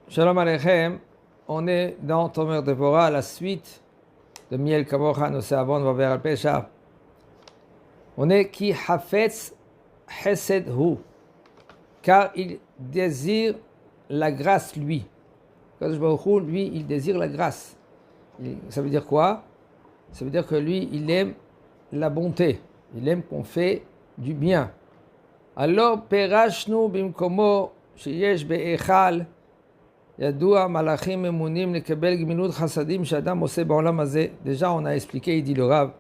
Shalom Aleichem, on est dans Tomer Devorah, la suite de Miel Kamocha, nous savons, on va vers Al-Pesha. On est qui Hafetz Hesed Hu, car il désire la grâce lui. Kadosh Baruch Hu, lui, il désire la grâce. Ça veut dire quoi? Ça veut dire que lui, il aime la bonté, il aime qu'on fait du bien. Alors, Perashnu Bimkomo, Sheyesh Be'echal, Yadoua Malachim Emunim Lekebel Gmilut Chasadim Shadam Ose Ba'olam Hazeh. Déjà, on a expliqué, il dit le Rav,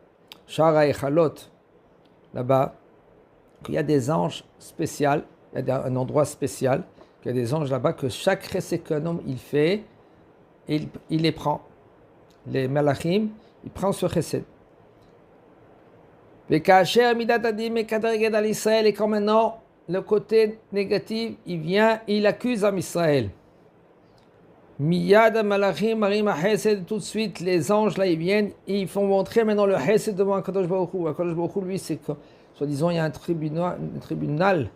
Shara Echalot, là-bas, qu'il y a des anges spéciaux, il y a un endroit spécial, qu'il y a des anges là-bas, que chaque chesed qu'un homme il fait, il les prend. Les Malachim, il prend ce chesed. Et quand maintenant, le côté négatif, il vient, il accuse Am Israël. Miyad Malachim Marim Hesed, tout de suite, les anges là, ils viennent, et ils font montrer maintenant le Hesed devant Kadosh Baruch Hu. Kadosh Baruch Hu, lui, c'est que, soi-disant, il y a un tribunal,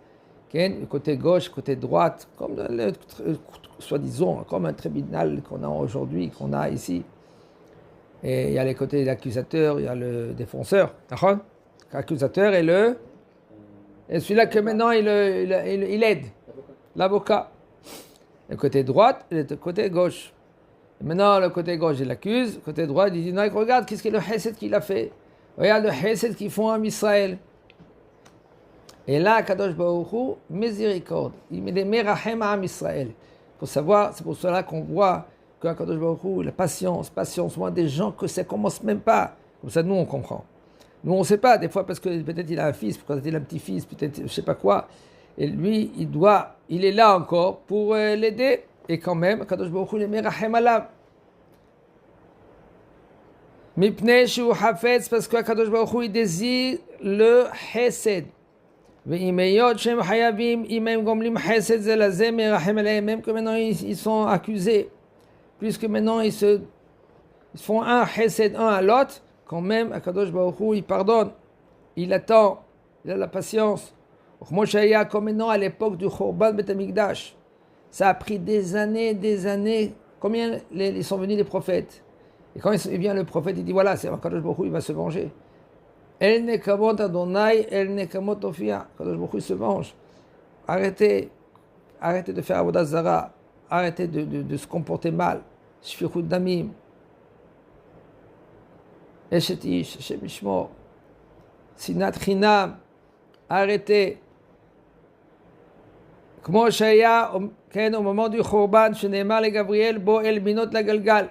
côté gauche, côté droite, comme soi-disant, comme un tribunal qu'on a aujourd'hui, qu'on a ici. Et il y a les côtés de l'accusateur, il y a le défenseur, l'accusateur et celui-là que maintenant il aide, l'avocat. Le côté droite et le côté gauche. Et maintenant, le côté gauche, il l'accuse. Le côté droit, il dit, non, regarde, qu'est-ce que le Hesed qu'il a fait. Regarde le Hesed qu'ils font à Israël. Et là, Kadosh Baruch Hu, miséricorde. Il met des merachem à Israël. Il faut savoir, c'est pour cela qu'on voit que Kadosh Baruch Hu, la patience, moi, des gens que ça ne commence même pas. Comme ça, nous, on comprend. Nous, on ne sait pas, des fois, parce que peut-être il a un fils, peut-être il a un petit-fils, peut-être je ne sais pas quoi. Et lui, il est là encore pour l'aider. Et quand même, Kadosh Baruch Hu, les merachem alav. Mipnei shu hafetz, parce que Kadosh Baruch Hu, il désire le Hesed. Même que maintenant ils sont accusés, puisque maintenant ils font un Hesed un à l'autre, quand même Akadosh Baruch Hu, il pardonne, il attend, il a la patience. Comme maintenant à l'époque du Chorban Bet HaMikdash, ça a pris des années. Combien ils sont venus les prophètes? Et quand il vient le prophète, il dit voilà, c'est Akadosh Baruch Hu, il va se venger. El nekamot Adonai, el nekamot Ofia. Kadosh Baruch Hu se venge. Arrêtez de faire avodah zara. Arrêtez de se comporter mal. Shfichut damim. Eshet ish, Hashem yishmor. Sinat chinam. Arrêtez. Comme Shaya, au moment du Chorban, Sheneemar le Gabriel, bo el binot la galgal.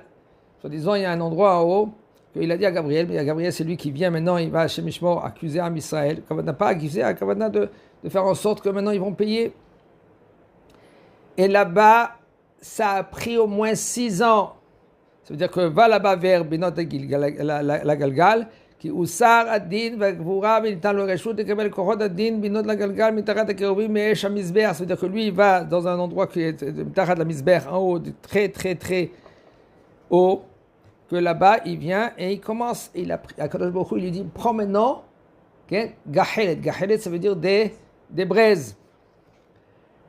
Soit disant, il y a un endroit en haut. Il a dit à Gabriel, mais Gabriel c'est lui qui vient maintenant, il va à Shemishmor accuser Am Israël. Kavana pas accuser, Kavana de faire en sorte que maintenant ils vont payer. Et là-bas, ça a pris au moins 6 ans. Ça veut dire que va là-bas vers Benot la Galgal, qui Usar Adin, Vagvura, Vinitan le Reshut, et Kabel Korod Adin, Benot la Galgal, Mitarat Akerubim, Meesh Amizber. Ça veut dire que lui, il va dans un endroit qui est Mitarat la Mizber, en haut, très haut. Que là-bas, il vient et il commence, il a pris, Akadosh Baruch Hu, il lui dit, prends maintenant, Gachelet. Gachelet, ça veut dire des braises.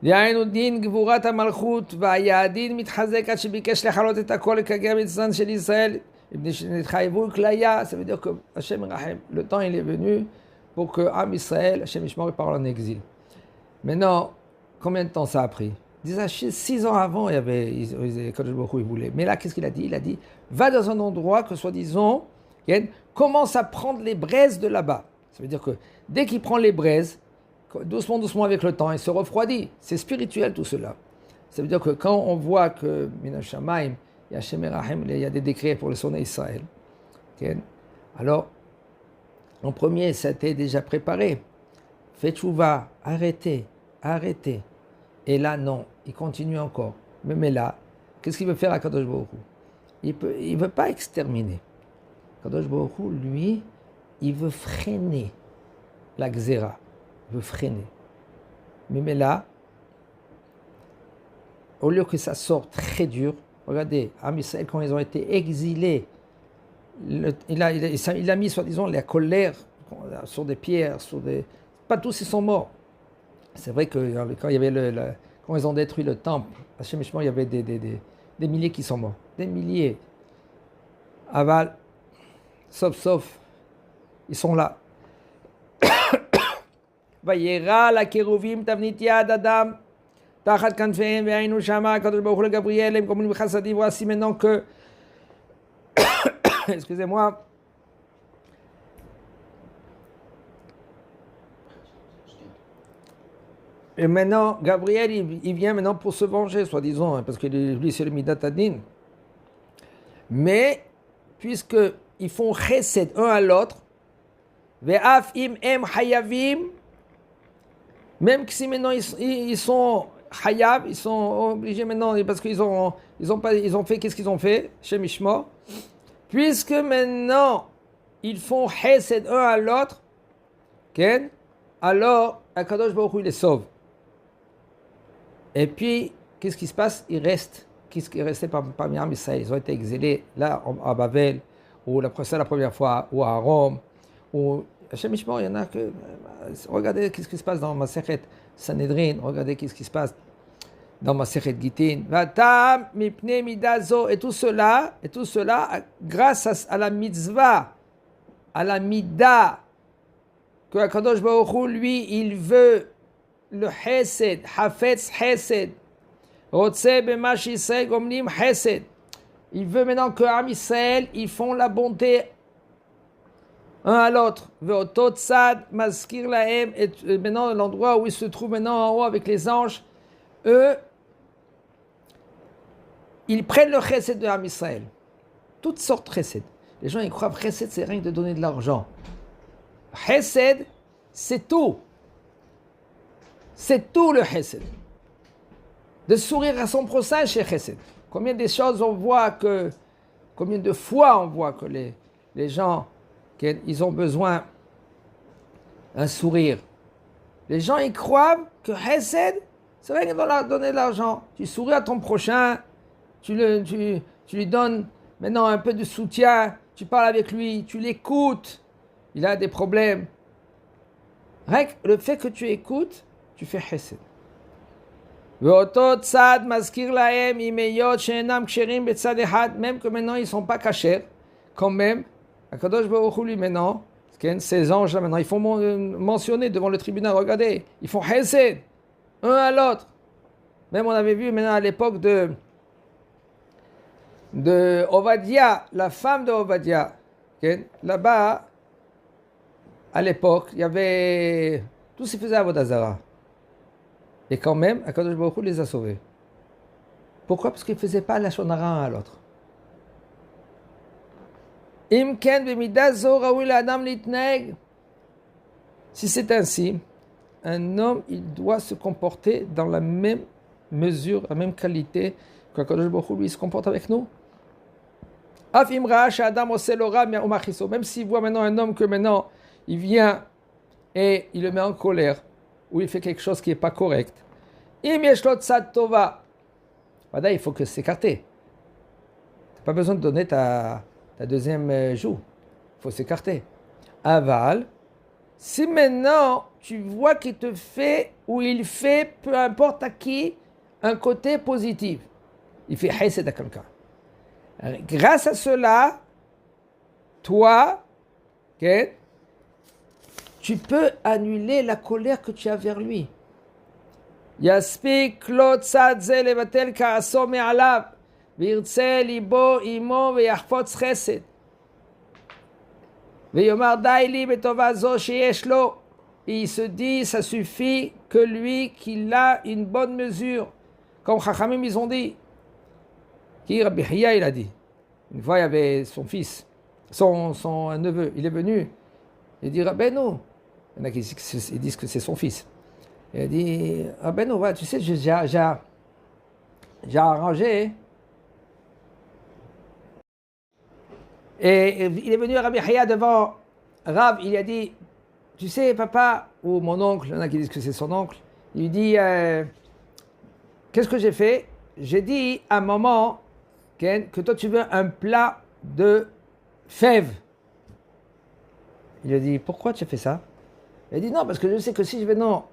Yainu din gvurat ha-malchut, va'yadin mitchazek ad shebikesh lechalot et hakol lekagem et zan shel Israël, netchayevu klaya, ça veut dire que Hashem Rahem, le temps il est venu pour que Am Israël, Hashem Yishmor, parle en exil. Maintenant, combien de temps ça a pris? 6 ans avant, il y avait Kadosh Baruch Hu, il voulait. Mais là, qu'est-ce qu'il a dit? Il a dit, va dans un endroit que, soi-disant, commence à prendre les braises de là-bas. Ça veut dire que dès qu'il prend les braises, doucement avec le temps, il se refroidit. C'est spirituel tout cela. Ça veut dire que quand on voit que Min Shamaim, il y a Shem Erachem, il y a des décrets pour le son d'Israël. Alors, en premier, ça a été déjà préparé. Faites tchouva, arrêtez. Et là, non, il continue encore. Mais là, qu'est-ce qu'il veut faire à Kadosh Baruch Hu? Il ne veut pas exterminer. Kadosh Baruch Hu, lui, il veut freiner la Xéra. Il veut freiner. Mais là, au lieu que ça sorte très dur, regardez, Am Israël, quand ils ont été exilés, il a mis, soi-disant, la colère sur des pierres, pas tous ils sont morts. C'est vrai que quand il y avait quand ils ont détruit le temple, Hachem Mishmor, il y avait des milliers qui sont morts. Des milliers. Aval, sauf, ils sont là. Vayera la kéruvim tavnit yad adam tachat kanfeim ve'aynu shama kadosh baruch hu le Gabriel em komunim chassadim. Voici maintenant que excusez-moi, et maintenant Gabriel il vient maintenant pour se venger, soi-disant, hein, parce que lui c'est le Midat Adin. Mais puisque ils font chesed un à l'autre, ve'af im em hayavim, même si maintenant ils sont hayav, ils sont obligés maintenant parce qu'ils ont fait qu'est-ce qu'ils ont fait chez Mishmor, puisque maintenant ils font chesed un à l'autre, okay? Alors Akadosh Baruch Hu les sauve. Et puis qu'est-ce qui se passe? Ils restent. Qu'est-ce qui est resté parmi Am Israël? Ils ont été exilés là à Babel, ou la première fois, ou à Rome, ou Hachem Mishmor, il y en a que. Regardez qu'est-ce qui se passe dans Masechet Sanhedrin, regardez qu'est-ce qui se passe dans Masechet Gitin. Vatam, Mipne Midazo, et tout cela, grâce à la mitzvah, à la mida, que Akadosh Baruch Hu, lui, il veut le Hesed, Hafetz Hesed. Il veut maintenant que Am Israël, ils font la bonté un à l'autre. Et maintenant, l'endroit où ils se trouvent maintenant en haut avec les anges, eux, ils prennent le chesed de Am Israël. Toutes sortes de chesed. Les gens, ils croient que chesed, c'est rien que de donner de l'argent. Chesed, c'est tout. C'est tout le chesed. De sourire à son prochain chez chesed. Combien de choses on voit que, combien de fois on voit que les gens, ils ont besoin d'un sourire. Les gens, ils croient que chesed, c'est rien que de donner de l'argent. Tu souris à ton prochain, tu lui donnes maintenant un peu de soutien, tu parles avec lui, tu l'écoutes, il a des problèmes. Rien que le fait que tu écoutes, tu fais chesed. Même que maintenant ils ne sont pas cachés, quand même, Akadosh Baruch Hu lui maintenant, ces anges là maintenant, ils font mentionner devant le tribunal, regardez, ils font chesed, un à l'autre. Même on avait vu maintenant à l'époque de Ovadia, la femme de Ovadia, là-bas, à l'époque, il y avait, tout se faisait à Avodah Zarah. Et quand même, Akadosh Baruch Hu les a sauvés. Pourquoi? Parce qu'ils ne faisaient pas la shonara un à l'autre. Si c'est ainsi, un homme, il doit se comporter dans la même mesure, la même qualité qu'Akadosh Baruch Hu, lui, se comporte avec nous. Même s'il voit maintenant un homme que maintenant, il vient et il le met en colère, ou il fait quelque chose qui n'est pas correct. Il faut que s'écarter. Tu n'as pas besoin de donner ta deuxième joue. Il faut s'écarter. Aval, si maintenant tu vois qu'il te fait ou il fait, peu importe à qui, un côté positif, il fait chesed à quelqu'un. Grâce à cela, toi, okay, tu peux annuler la colère que tu as vers lui. Yaspik lo tzad ze levatel ka'aso me'alav v'yirtze libo imo v'yachpotz chesed v'yomar dai li betova zo sheyesh lo. Il se dit, ça suffit que lui, qu'il a une bonne mesure. Comme Chachamim, ils ont dit. Qui Rabbi Hiya, il a dit. Une fois, il y avait son fils, son neveu. Il est venu. Il dit, Rabbeinu. Il y en a qui disent que c'est son fils. Il a dit, Rabbeinu, ouais, tu sais, j'ai arrangé. Et il est venu à Rabbi Hiya devant Rav. Il a dit, tu sais, papa, ou mon oncle, il y en a qui disent que c'est son oncle. Il lui dit, qu'est-ce que j'ai fait? J'ai dit à maman, Ken, que toi tu veux un plat de fèves. Il a dit, pourquoi tu as fait ça? Il a dit, non, parce que je sais que si je vais, non,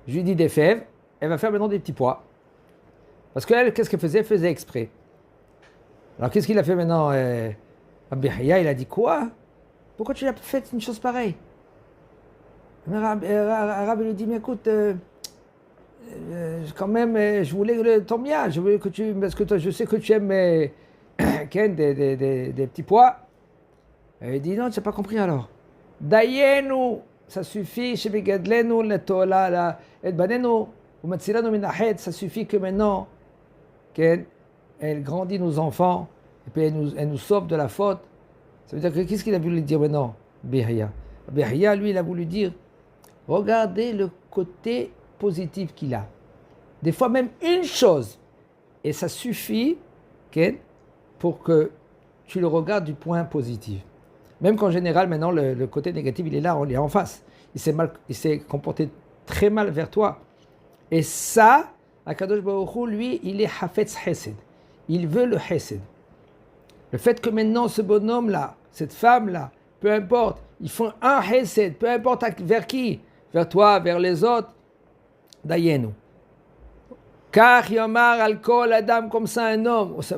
je lui dis des fèves, elle va faire maintenant des petits pois. Parce qu'elle, qu'est-ce qu'elle faisait? Elle faisait exprès. Alors qu'est-ce qu'il a fait maintenant? Rabbi Yahya, il a dit quoi? Pourquoi tu as fait une chose pareille? Rabbi lui dit, mais écoute, quand même, je voulais ton bien, je voulais que tu, parce que toi, je sais que tu aimes Ken, des petits pois. Et il dit, non, tu n'as pas compris alors. Dayenu, ça suffit, Shebegadlenu, la et banenu, ou Matzilanu minachet, ça suffit que maintenant, Ken, elle grandit nos enfants, et puis elle nous sauve de la faute. Ça veut dire que qu'est-ce qu'il a voulu dire maintenant, Bihya? Bihya, lui, il a voulu dire, regardez le côté positif qu'il a. Des fois même une chose, et ça suffit, Ken, pour que tu le regardes du point positif. Même qu'en général, maintenant, le côté négatif, il est là, on est en face. Il s'est comporté très mal vers toi. Et ça, Akadosh Baruch Hu, lui, il est Hafetz Chesed. Il veut le Chesed. Le fait que maintenant, ce bonhomme-là, cette femme-là, peu importe, ils font un Chesed, peu importe vers qui, vers toi, vers les autres, Dayenu. Car Yomar al-Kol Adam, comme ça un homme, c'est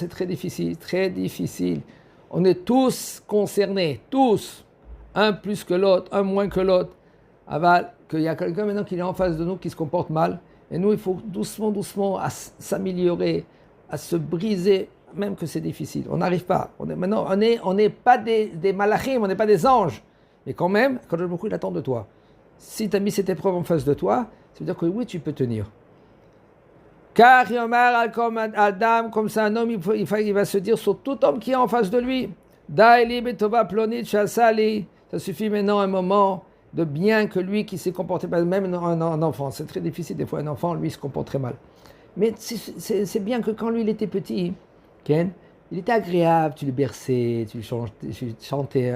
très difficile, très difficile. On est tous concernés, tous, un plus que l'autre, un moins que l'autre. Aval, qu'il y a quelqu'un maintenant qui est en face de nous qui se comporte mal, et nous il faut doucement, doucement à s'améliorer, à se briser, même que c'est difficile. On n'arrive pas. On n'est pas des malachim, on n'est pas des anges, mais quand même, quand beaucoup il attend de toi. Si tu as mis cette épreuve en face de toi, ça veut dire que oui, tu peux tenir. Car Yomar Adam, comme ça un homme, il va se dire sur tout homme qui est en face de lui, Daili betova plonit chasali. Ça suffit maintenant un moment de bien que lui qui s'est comporté, même un enfant, c'est très difficile des fois, un enfant, lui, se comporte très mal. Mais c'est bien que quand lui, il était petit, Ken, il était agréable, tu le berçais, tu chantais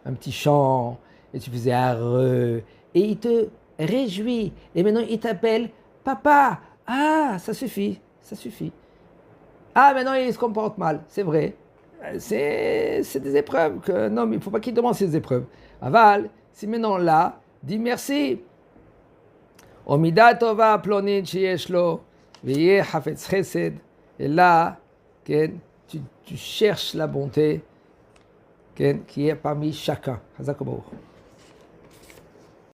un petit chant, et tu faisais heureux, et il te réjouit, et maintenant il t'appelle papa. Ah, ça suffit, ça suffit. Ah, maintenant il se comporte mal, c'est vrai. C'est des épreuves que, non, mais il ne faut pas qu'il demande ces épreuves. Aval, si maintenant là, dis merci. Omida tova plonit sheyeshlo, veye hafetz chesed. Et là, tu cherches la bonté qui est parmi chacun. Hazak Baruch.